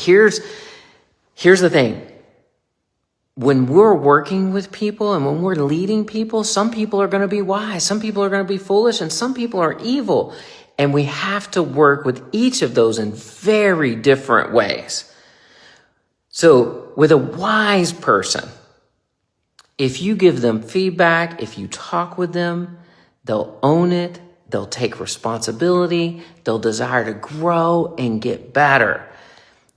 here's the thing. When we're working with people and when we're leading people, some people are going to be wise, some people are going to be foolish, and some people are evil. And we have to work with each of those in very different ways. So with a wise person, if you give them feedback, if you talk with them, they'll own it, they'll take responsibility, they'll desire to grow and get better.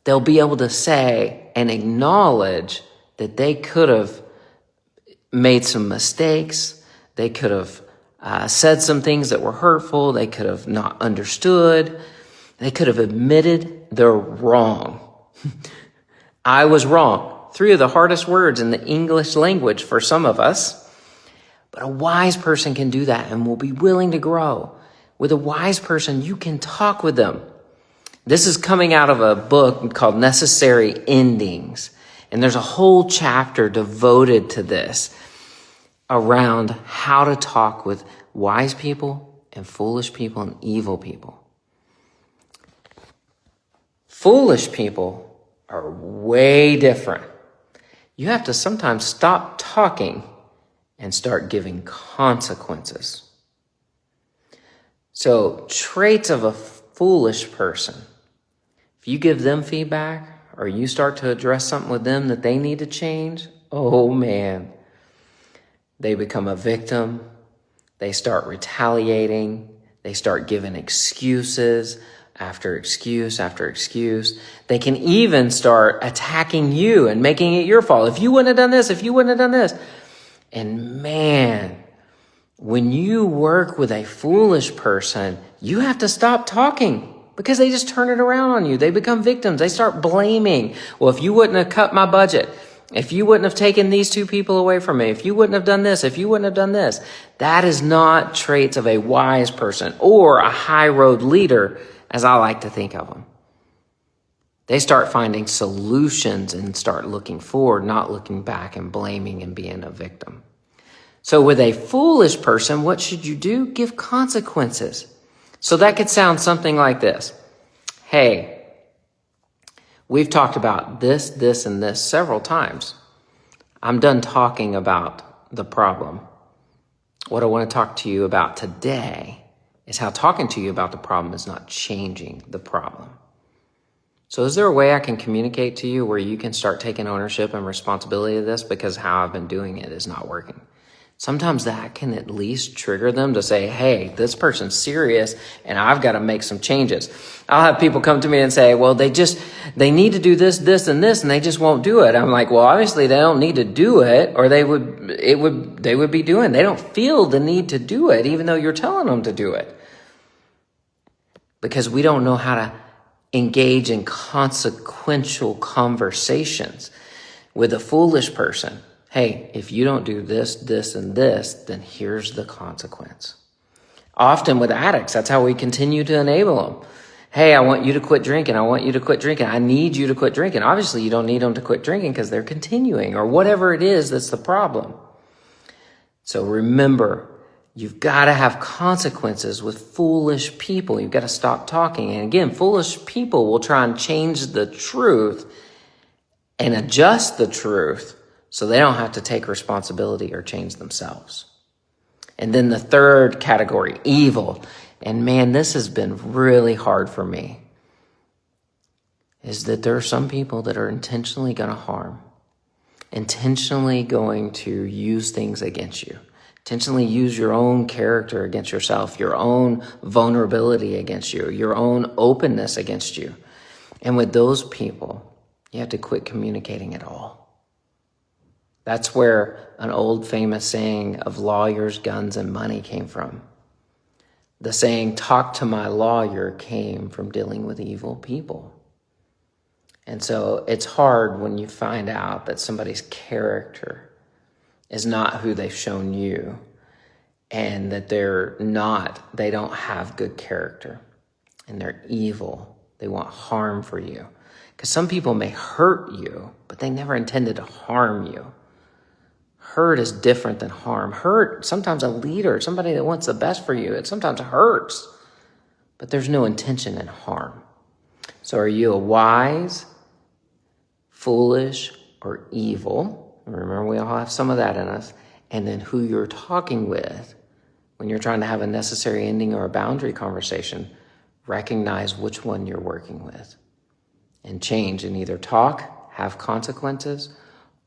They'll be able to say and acknowledge that they could have made some mistakes, they could have said some things that were hurtful, they could have not understood, they could have admitted they're wrong. I was wrong. 3 of the hardest words in the English language for some of us. But a wise person can do that and will be willing to grow. With a wise person, you can talk with them. This is coming out of a book called Necessary Endings. And there's a whole chapter devoted to this around how to talk with wise people and foolish people and evil people. Foolish people are way different. You have to sometimes stop talking and start giving consequences. So, traits of a foolish person. If you give them feedback or you start to address something with them that they need to change, oh man, they become a victim. They start retaliating. They start giving excuses after excuse after excuse. They can even start attacking you and making it your fault. If you wouldn't have done this, if you wouldn't have done this. And man, when you work with a foolish person, you have to stop talking because they just turn it around on you. They become victims. They start blaming. Well, if you wouldn't have cut my budget, if you wouldn't have taken these 2 people away from me, if you wouldn't have done this, if you wouldn't have done this, that is not traits of a wise person or a high road leader, as I like to think of them. They start finding solutions and start looking forward, not looking back and blaming and being a victim. So with a foolish person, what should you do? Give consequences. So that could sound something like this. Hey, we've talked about this, this, and this several times. I'm done talking about the problem. What I want to talk to you about today is how talking to you about the problem is not changing the problem. So is there a way I can communicate to you where you can start taking ownership and responsibility of this because how I've been doing it is not working? Sometimes that can at least trigger them to say, hey, this person's serious and I've got to make some changes. I'll have people come to me and say, well, they need to do this, this, and this, and they just won't do it. I'm like, well, obviously they don't need to do it or they would be doing. They don't feel the need to do it, even though you're telling them to do it. Because we don't know how to engage in consequential conversations with a foolish person. Hey, if you don't do this, this, and this, then here's the consequence. Often with addicts, that's how we continue to enable them. Hey, I want you to quit drinking. I want you to quit drinking. I need you to quit drinking. Obviously, you don't need them to quit drinking because they're continuing or whatever it is that's the problem. So remember, you've got to have consequences with foolish people. You've got to stop talking. And again, foolish people will try and change the truth and adjust the truth so they don't have to take responsibility or change themselves. And then the third category, evil. And man, this has been really hard for me, is that there are some people that are intentionally going to harm, intentionally going to use things against you, intentionally use your own character against yourself, your own vulnerability against you, your own openness against you. And with those people, you have to quit communicating at all. That's where an old famous saying of lawyers, guns, and money came from. The saying, talk to my lawyer, came from dealing with evil people. And so it's hard when you find out that somebody's character is not who they've shown you and that they don't have good character and they're evil. They want harm for you. Because some people may hurt you, but they never intended to harm you. Hurt is different than harm. Hurt, sometimes a leader, somebody that wants the best for you, it sometimes hurts, but there's no intention in harm. So are you a wise, foolish or evil. Remember, we all have some of that in us. And then who you're talking with. When you're trying to have a necessary ending or a boundary conversation, recognize which one you're working with and change and either talk, have consequences,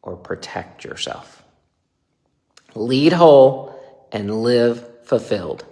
or protect yourself. Lead whole and live fulfilled.